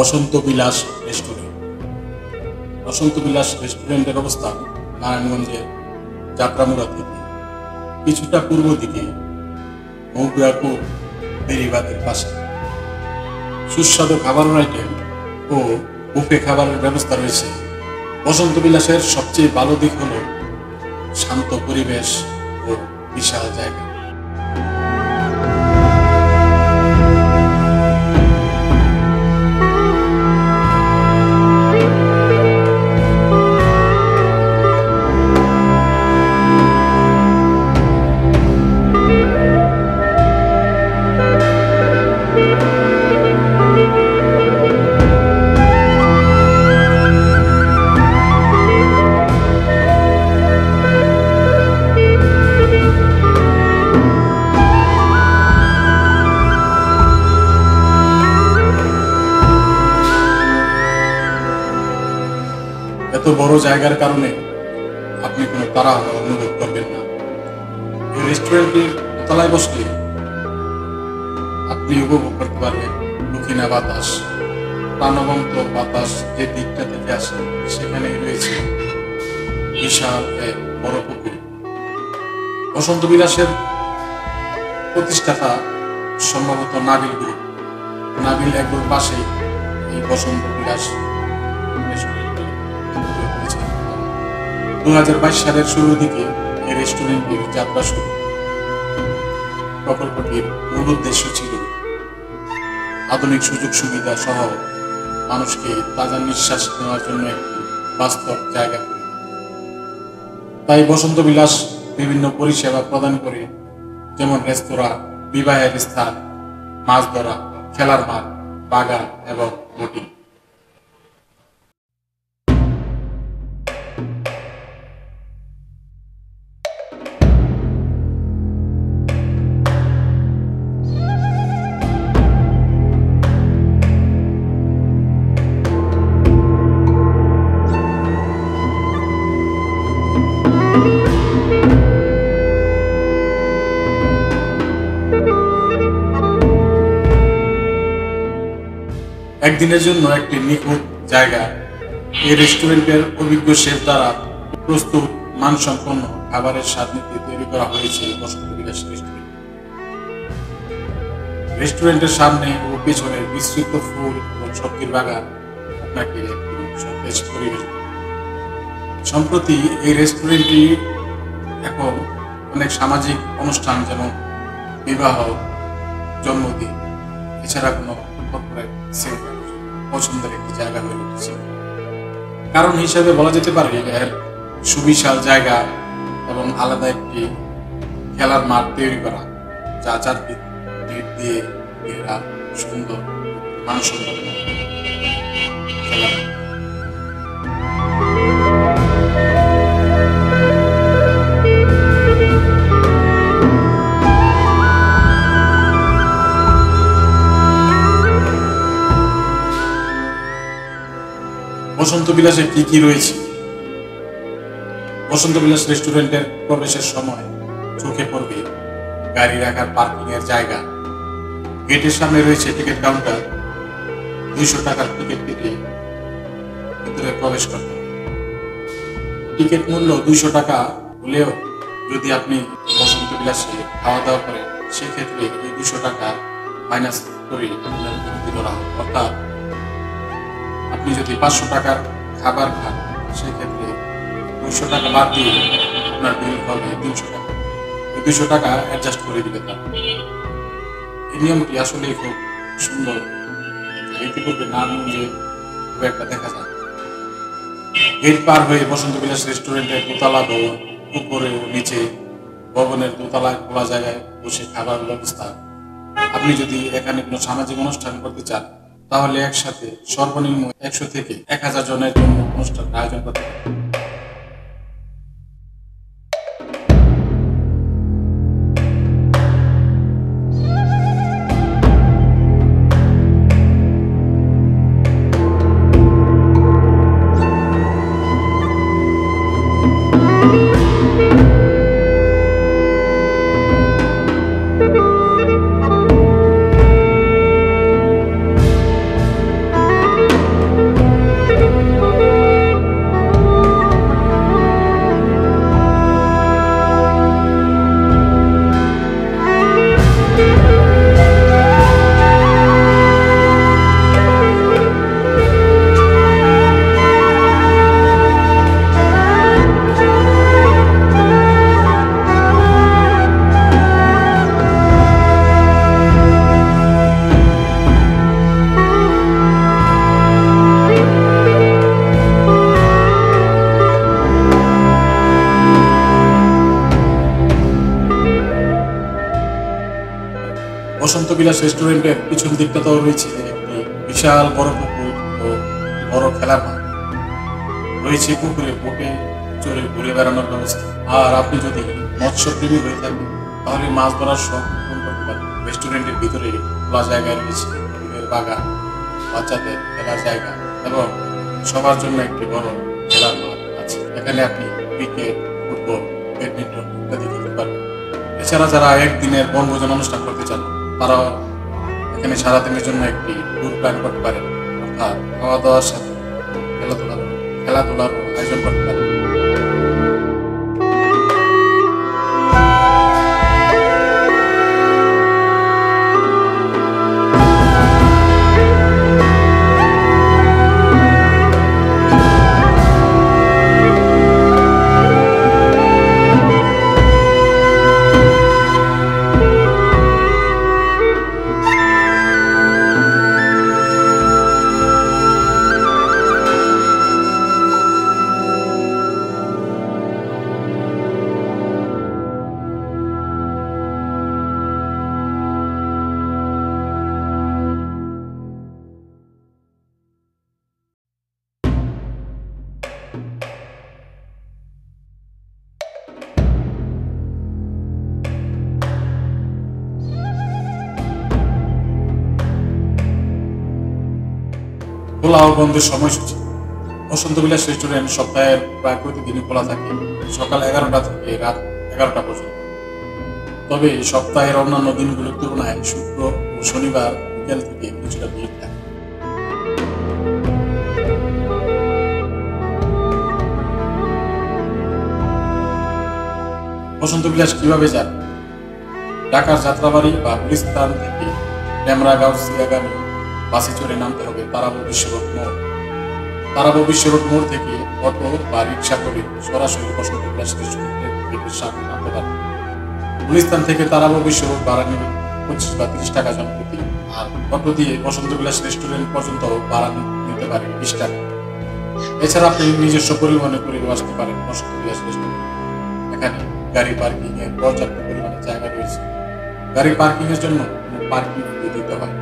বসন্ত বিলাস restaurant. বসন্ত বিলাস রেস্টুরেন্টের অবস্থান নারায়ণগঞ্জের যাত্রামুড়া থেকে কিছুটা পূর্ব দিকে মৌগ্রাপুর বেরিবাদের পাশে। সুস্বাদু খাবারের আইটেম ও বুফে খাবারের ব্যবস্থা রয়েছে। বসন্ত বিলাসের সবচেয়ে ভালো দিক হল শান্ত পরিবেশ ও বিশাল জায়গা। এত বড় জায়গার কারণে আপনি কোনো তাড়াহুড়ো অনুভব করবেন না। এই রেস্টুরেন্টের দোতলায় বসলে আপনি উপভোগ করতে পারবেন দক্ষিণা বাতাস। প্রাণবন্ত বাতাস যে দিকটা থেকে আসে সেখানে রয়েছে বিশাল এক বড় পুকুর। বসন্ত বিলাসের প্রতিষ্ঠাতা সম্ভবত নাবিল গ্রুপ। নাবিল এগ্রোর পাশেই এই বসন্ত বিলাস 2022 সালের শুরুর দিকে এই রেস্টুরেন্টের যাত্রা শুরু। প্রকল্পটির মূল উদ্দেশ্য ছিল আধুনিক সুযোগ সুবিধা সহ মানুষকে তাজা নিঃশ্বাস নেওয়ার জন্য একটি বাস্তব জায়গা করে। তাই বসন্ত বিলাস বিভিন্ন পরিষেবা প্রদান করে, যেমন রেস্তোরাঁ, বিবাহের স্থান, মাছ ধরা, খেলার মাঠ, বাগান এবং বোটিং। একদিনের জন্য একটি নিখুঁত জায়গা। এই রেস্টুরেন্টের অভিজ্ঞ শেফ দ্বারা প্রস্তুত মানসম্পন্ন খাবারের স্বাদ নিতে তৈরি করা হয়েছে বসন্ত বিলাস রেস্টুরেন্ট। রেস্টুরেন্টের সামনে ও পেছনে বিস্তৃত ফুল এবং সবজির বাগান আপনাকে একটি সতেজ পরিবেশ। সম্প্রতি এই রেস্টুরেন্টটি এখন অনেক সামাজিক অনুষ্ঠান, যেমন বিবাহ, জন্মদিন, এছাড়া কোনো কর্পোরেট সেন্টার পছন্দের একটি জায়গা হয়ে উঠেছে। কারণ হিসেবে বলা যেতে পারে এর সুবিশাল জায়গা এবং আলাদা একটি খেলার মাঠ তৈরি করা, যা চারদিক দিয়ে ঘেরা সুন্দর মানসম্পন্ন খেলার। বসন্ত বিলাসে কি কি রয়েছে? বসন্ত বিলাস রেস্টুরেন্টের প্রবেশের সময় চোখে পড়বে গাড়ি রাখার পার্কিং এর জায়গা। গেটের সামনে রয়েছে টিকিট কাউন্টার। 200 টাকার টিকিট কেটে ভিতরে প্রবেশ করতে হবে। টিকিট মূল্য 200 টাকা হলেও যদি আপনি বসন্ত বিলাসে খাওয়া দাওয়া করেন, সেক্ষেত্রে এই 200 টাকা মাইনাস করে ধরা হবে। অর্থাৎ আপনি যদি 500 টাকার খাবার খান, সেক্ষেত্রে 200 টাকা বাদ দিয়ে আপনার বিল হবে 300 টাকা। এই 200 টাকা অ্যাডজাস্ট করে দিবে তার। এই নিয়মটি আসলে খুব সুন্দর। ইতিপূর্বে নারায়ণগঞ্জে খুব একটা দেখা যায়। গেট পার হয়ে বসন্ত বিলাস রেস্টুরেন্টের দোতলা ভবন, উপরে ও নিচে ভবনের দোতলায় খোলা জায়গায় বসে খাবার ব্যবস্থা। আপনি যদি এখানে কোনো সামাজিক অনুষ্ঠান করতে চান, তাহলে একসাথে সর্বনিম্ন 100 থেকে 1000 জনের জন্য অনুষ্ঠান আয়োজন করতে পারেন। বসন্ত বিলাস রেস্টুরেন্টের পিছন দিকটাতেও রয়েছে একটি বিশাল বড় পুকুর ও বড় খেলার মাঠ। রয়েছে পুকুরে বোটে চড়ে ঘুরে বেড়ানোর ব্যবস্থা। আর আপনি যদি মৎস্যপ্রেমী হয়ে থাকেন তাহলে মাছ ধরার শখ পূরণ করতে পারেন। রেস্টুরেন্টের ভিতরে খোলা জায়গায় রয়েছে ফুলের বাগান, বাচ্চাদের খেলার জায়গা এবং সবার জন্য একটি বড় খেলার মাঠ আছে। এখানে আপনি ক্রিকেট, ফুটবল, ব্যাডমিন্টন ইত্যাদি খেলতে পারবেন। এছাড়া যারা একদিনের বনভোজন অনুষ্ঠান করতে চান তারাও এখানে সারাদিনের জন্য একটি ট্যুর প্ল্যান করতে পারেন, অর্থাৎ খাওয়া দাওয়ার সাথে খেলাধুলার আয়োজন করতে পারেন। খোলা ও বন্ধের সময়সূচি। বসন্ত বিলাস রেস্টুরেন্ট সপ্তাহের প্রায় প্রতিদিনই খোলা থাকে সকাল 11টা থেকে রাত 11টা পর্যন্ত। তবে সপ্তাহের অন্যান্য দিনগুলোর তুলনায় শুক্র ও শনিবার বিকেল থেকে কিছুটা ভিড় থাকে। বসন্ত বিলাস কিভাবে যান? ঢাকার যাত্রাবাড়ি বা গুলিস্তান থেকে ডেমরা-গাউসিয়াগামী বাসে চড়ে নামতে হবে তারাবো বিশ্বরোড মোড়। তারাবো বিশ্বরোড মোড় থেকে অটো বা রিক্সা করে সরাসরি বসন্ত বিলাস রেস্টুরেন্টের গেটের সামনে নামতে পারবে। গুলিস্তান থেকে তারাবো বিশ্বরোড ভাড়া নেবে 25 বা 30 টাকা জনপ্রতি। আর অটো দিয়ে বসন্ত বিলাস রেস্টুরেন্ট পর্যন্ত ভাড়া নিতে পারে 20 টাকা। এছাড়া আপনি নিজস্ব পরিবহনে করে আসতে পারেন বসন্ত বিলাস রেস্টুরেন্ট। এখানে গাড়ি পার্কিং এর পর্যাপ্ত পরিমাণে জায়গা রয়েছে। গাড়ি পার্কিং এর জন্য কোনো পার্কিং ফি দিতে হয়।